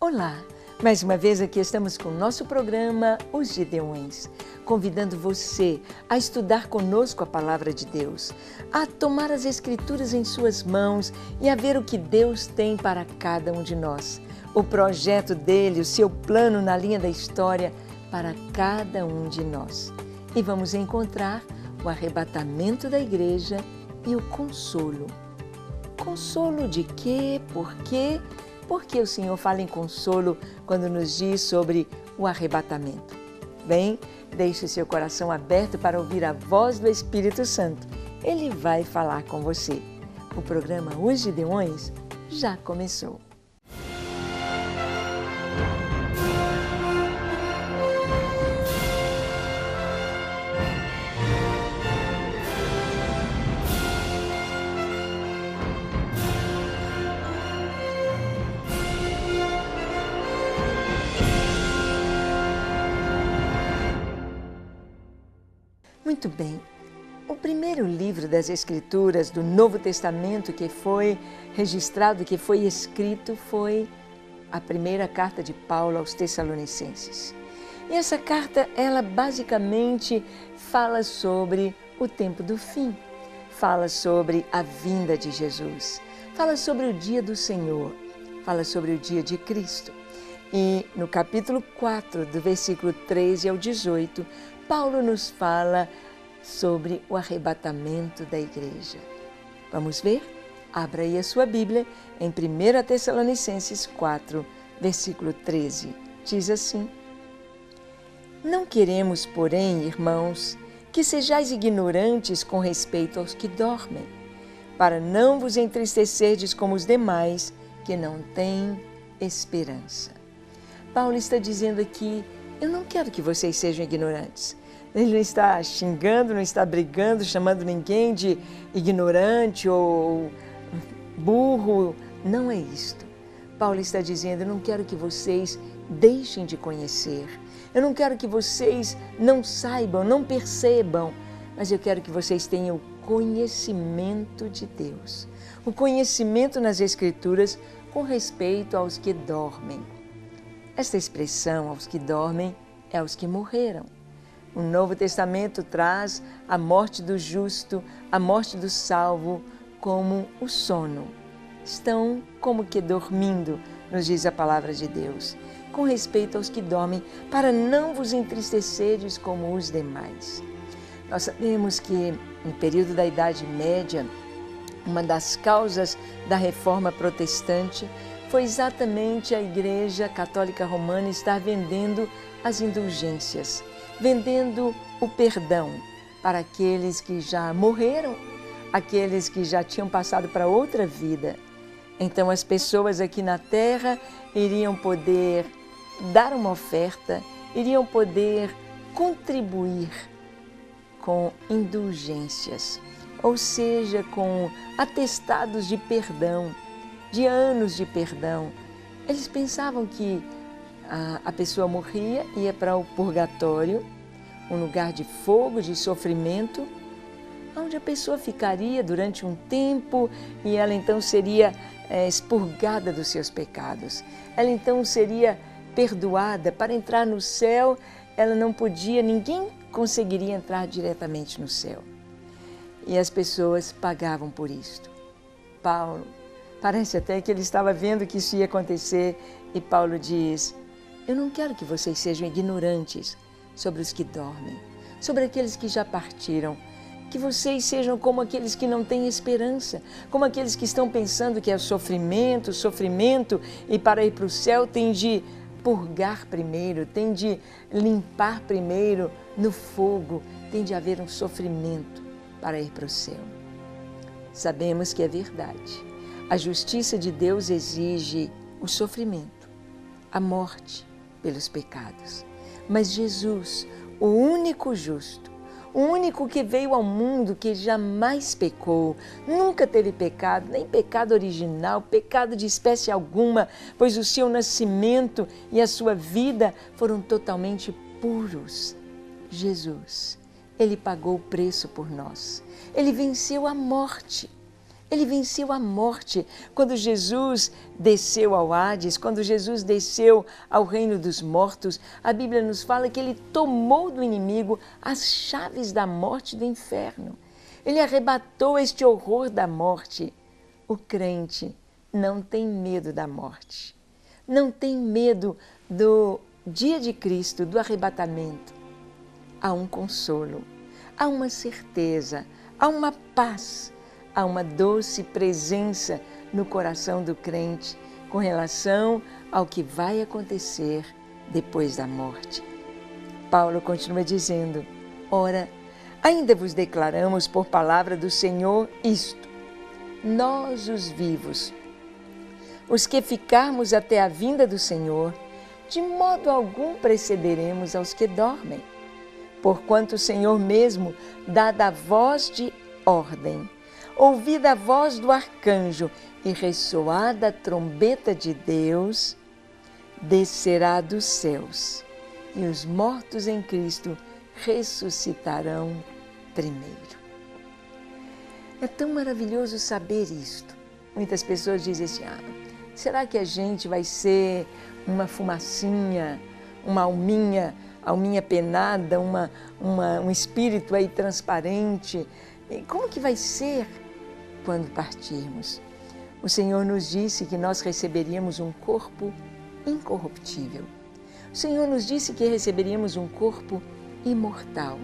Olá! Mais uma vez aqui estamos com o nosso programa Os Gideões, convidando você a estudar conosco a Palavra de Deus, a tomar as Escrituras em suas mãos e a ver o que Deus tem para cada um de nós, o projeto dele, o seu plano na linha da história para cada um de nós. E vamos encontrar o arrebatamento da igreja e o consolo. Consolo de quê? Por quê? Por que o Senhor fala em consolo quando nos diz sobre o arrebatamento? Bem, deixe o seu coração aberto para ouvir a voz do Espírito Santo. Ele vai falar com você. O programa Os Gideões já começou. Muito bem, o primeiro livro das Escrituras do Novo Testamento que foi registrado, que foi escrito, foi a primeira carta de Paulo aos Tessalonicenses. E essa carta, ela basicamente fala sobre o tempo do fim, fala sobre a vinda de Jesus, fala sobre o dia do Senhor, fala sobre o dia de Cristo. E no capítulo 4, do versículo 13 ao 18, Paulo nos fala sobre o arrebatamento da igreja. Vamos ver? Abra aí a sua Bíblia em 1 Tessalonicenses 4, versículo 13. Diz assim: Não queremos, porém, irmãos, que sejais ignorantes com respeito aos que dormem, para não vos entristecerdes como os demais, que não têm esperança. Paulo está dizendo aqui: eu não quero que vocês sejam ignorantes. Ele não está xingando, não está brigando, chamando ninguém de ignorante ou burro. Não é isto. Paulo está dizendo: eu não quero que vocês deixem de conhecer. Eu não quero que vocês não saibam, não percebam, mas eu quero que vocês tenham o conhecimento de Deus. O conhecimento nas Escrituras com respeito aos que dormem. Esta expressão, aos que dormem, é aos que morreram. O Novo Testamento traz a morte do justo, a morte do salvo, como o sono. Estão como que dormindo, nos diz a palavra de Deus, com respeito aos que dormem, para não vos entristeceres como os demais. Nós sabemos que, no período da Idade Média, uma das causas da Reforma Protestante foi exatamente a Igreja Católica Romana estar vendendo as indulgências, vendendo o perdão para aqueles que já morreram, aqueles que já tinham passado para outra vida. Então as pessoas aqui na Terra iriam poder dar uma oferta, iriam poder contribuir com indulgências, ou seja, com atestados de perdão, de anos de perdão. Eles pensavam que a pessoa morria, ia para o purgatório, um lugar de fogo, de sofrimento, onde a pessoa ficaria durante um tempo e ela então seria expurgada dos seus pecados. Ela então seria perdoada. Para entrar no céu, ela não podia, ninguém conseguiria entrar diretamente no céu. E as pessoas pagavam por isto. Paulo, parece até que ele estava vendo que isso ia acontecer, e Paulo diz: eu não quero que vocês sejam ignorantes sobre os que dormem, sobre aqueles que já partiram, que vocês sejam como aqueles que não têm esperança, como aqueles que estão pensando que é sofrimento, e para ir para o céu tem de purgar primeiro, tem de limpar primeiro no fogo, tem de haver um sofrimento para ir para o céu. Sabemos que é verdade. A justiça de Deus exige o sofrimento, a morte pelos pecados. Mas Jesus, o único justo, o único que veio ao mundo, que jamais pecou, nunca teve pecado, nem pecado original, pecado de espécie alguma, pois o seu nascimento e a sua vida foram totalmente puros. Jesus, ele pagou o preço por nós. Ele venceu a morte. Ele venceu a morte. Quando Jesus desceu ao Hades, quando Jesus desceu ao reino dos mortos, a Bíblia nos fala que ele tomou do inimigo as chaves da morte e do inferno. Ele arrebatou este horror da morte. O crente não tem medo da morte. Não tem medo do dia de Cristo, do arrebatamento. Há um consolo, há uma certeza, há uma paz, há uma doce presença no coração do crente com relação ao que vai acontecer depois da morte. Paulo continua dizendo: ora, ainda vos declaramos por palavra do Senhor isto: nós, os vivos, os que ficarmos até a vinda do Senhor, de modo algum precederemos aos que dormem. Porquanto o Senhor mesmo, dada a voz de ordem, ouvida a voz do arcanjo e ressoada a trombeta de Deus, descerá dos céus, e os mortos em Cristo ressuscitarão primeiro. É tão maravilhoso saber isto. Muitas pessoas dizem assim: será que a gente vai ser uma fumacinha, uma alminha penada, um espírito aí transparente? E como que vai ser quando partirmos? O Senhor nos disse que nós receberíamos um corpo incorruptível. O Senhor nos disse que receberíamos um corpo imortal.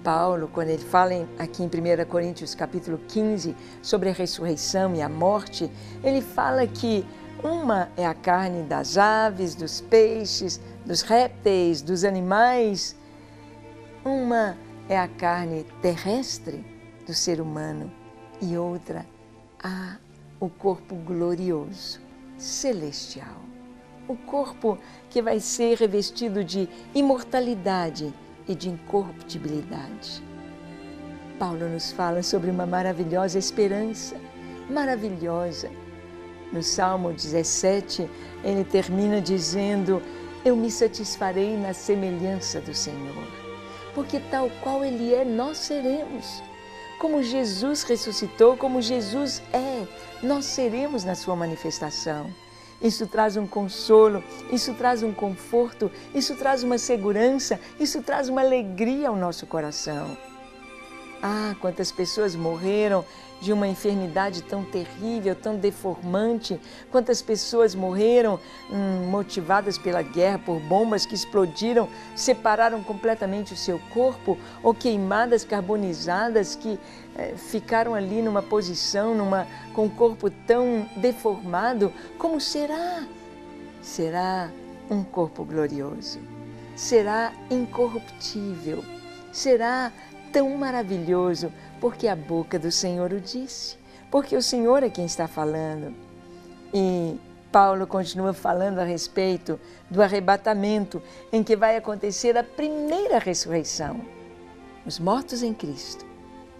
Paulo, quando ele fala aqui em 1 Coríntios capítulo 15 sobre a ressurreição e a morte, ele fala que uma é a carne das aves, dos peixes, dos répteis, dos animais. Uma é a carne terrestre do ser humano e outra o corpo glorioso, celestial. O corpo que vai ser revestido de imortalidade e de incorruptibilidade. Paulo nos fala sobre uma maravilhosa esperança, maravilhosa. No Salmo 17, ele termina dizendo: eu me satisfarei na semelhança do Senhor, porque tal qual Ele é, nós seremos. Como Jesus ressuscitou, como Jesus é, nós seremos na sua manifestação. Isso traz um consolo, isso traz um conforto, isso traz uma segurança, isso traz uma alegria ao nosso coração. Quantas pessoas morreram de uma enfermidade tão terrível, tão deformante. Quantas pessoas morreram motivadas pela guerra, por bombas que explodiram, separaram completamente o seu corpo, ou queimadas carbonizadas que ficaram ali numa posição, com o corpo tão deformado. Como será? Será um corpo glorioso, será incorruptível, será tão maravilhoso, porque a boca do Senhor o disse, porque o Senhor é quem está falando. E Paulo continua falando a respeito do arrebatamento, em que vai acontecer a primeira ressurreição. Os mortos em Cristo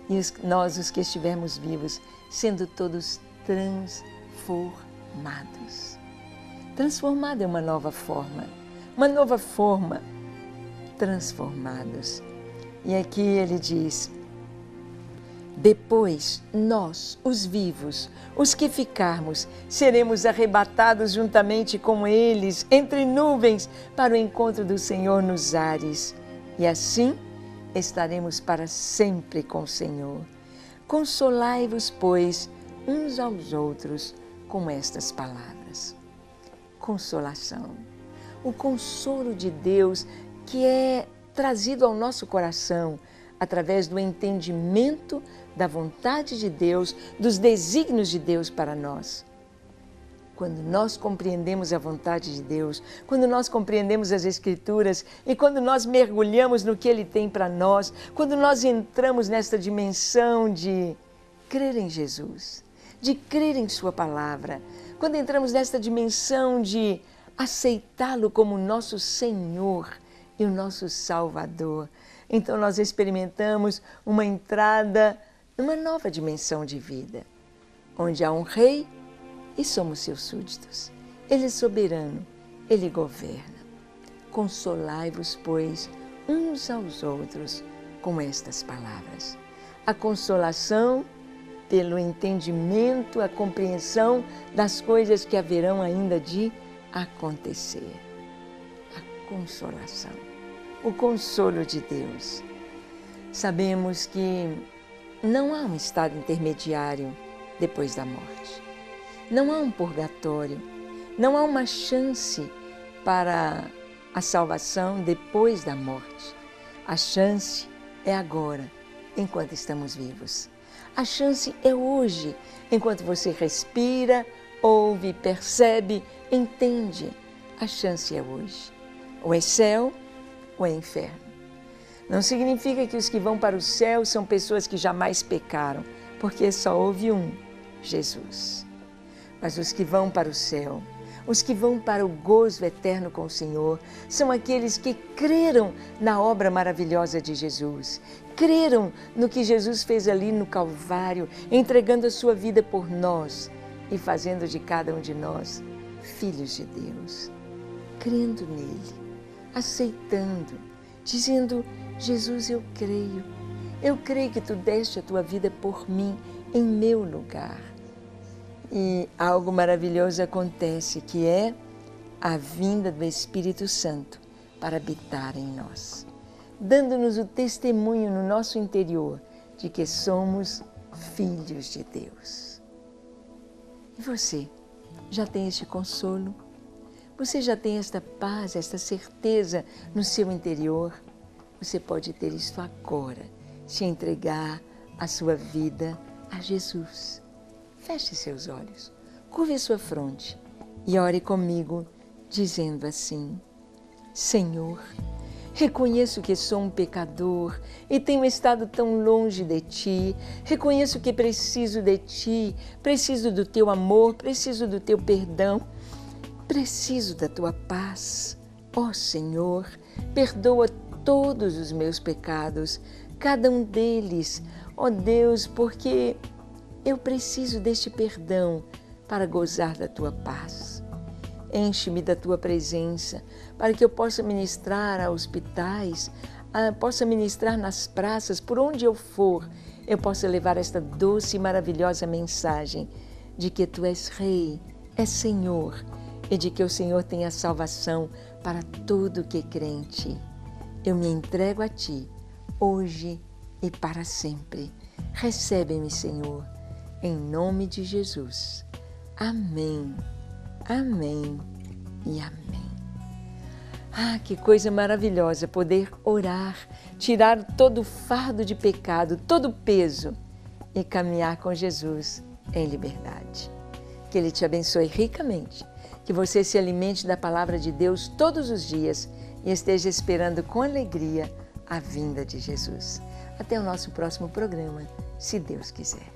e nós, os que estivermos vivos, sendo todos transformados. Transformado é uma nova forma, transformados. E aqui ele diz: depois nós, os vivos, os que ficarmos, seremos arrebatados juntamente com eles entre nuvens para o encontro do Senhor nos ares. E assim estaremos para sempre com o Senhor. Consolai-vos, pois, uns aos outros com estas palavras. Consolação. O consolo de Deus que é trazido ao nosso coração através do entendimento da vontade de Deus, dos desígnios de Deus para nós. Quando nós compreendemos a vontade de Deus, quando nós compreendemos as Escrituras e quando nós mergulhamos no que Ele tem para nós, quando nós entramos nesta dimensão de crer em Jesus, de crer em Sua palavra, quando entramos nesta dimensão de aceitá-lo como nosso Senhor e o nosso Salvador, então nós experimentamos uma entrada numa nova dimensão de vida, onde há um Rei e somos seus súditos. Ele é soberano, Ele governa. Consolai-vos, pois, uns aos outros com estas palavras. A consolação pelo entendimento, a compreensão das coisas que haverão ainda de acontecer. A consolação, o consolo de Deus. Sabemos que não há um estado intermediário depois da morte. Não há um purgatório, não há uma chance para a salvação depois da morte. A chance é agora, enquanto estamos vivos. A chance é hoje, enquanto você respira, ouve, percebe, entende. A chance é hoje. Ou é céu ou é inferno. Não significa que os que vão para o céu são pessoas que jamais pecaram, porque só houve um, Jesus. Mas os que vão para o céu, os que vão para o gozo eterno com o Senhor, são aqueles que creram na obra maravilhosa de Jesus, creram no que Jesus fez ali no Calvário, entregando a sua vida por nós e fazendo de cada um de nós filhos de Deus, crendo nele, aceitando, dizendo: Jesus, eu creio que tu deste a tua vida por mim, em meu lugar. E algo maravilhoso acontece, que é a vinda do Espírito Santo para habitar em nós, dando-nos o testemunho no nosso interior de que somos filhos de Deus. E você já tem este consolo? Você já tem esta paz, esta certeza no seu interior? Você pode ter isso agora, se entregar a sua vida a Jesus. Feche seus olhos, curve a sua fronte e ore comigo, dizendo assim: Senhor, reconheço que sou um pecador e tenho estado tão longe de Ti. Reconheço que preciso de Ti, preciso do Teu amor, preciso do Teu perdão, preciso da Tua paz. Ó Senhor, perdoa todos os meus pecados, cada um deles, ó Deus, porque eu preciso deste perdão para gozar da Tua paz. Enche-me da Tua presença, para que eu possa ministrar a hospitais, possa ministrar nas praças, por onde eu for, eu possa levar esta doce e maravilhosa mensagem de que Tu és Rei, és Senhor, e de que o Senhor tem a salvação para todo que crê em Ti. Eu me entrego a Ti, hoje e para sempre. Recebe-me, Senhor, em nome de Jesus. Amém, amém e amém. Ah, que coisa maravilhosa poder orar, tirar todo o fardo de pecado, todo o peso e caminhar com Jesus em liberdade. Que Ele te abençoe ricamente, que você se alimente da palavra de Deus todos os dias e esteja esperando com alegria a vinda de Jesus. Até o nosso próximo programa, se Deus quiser.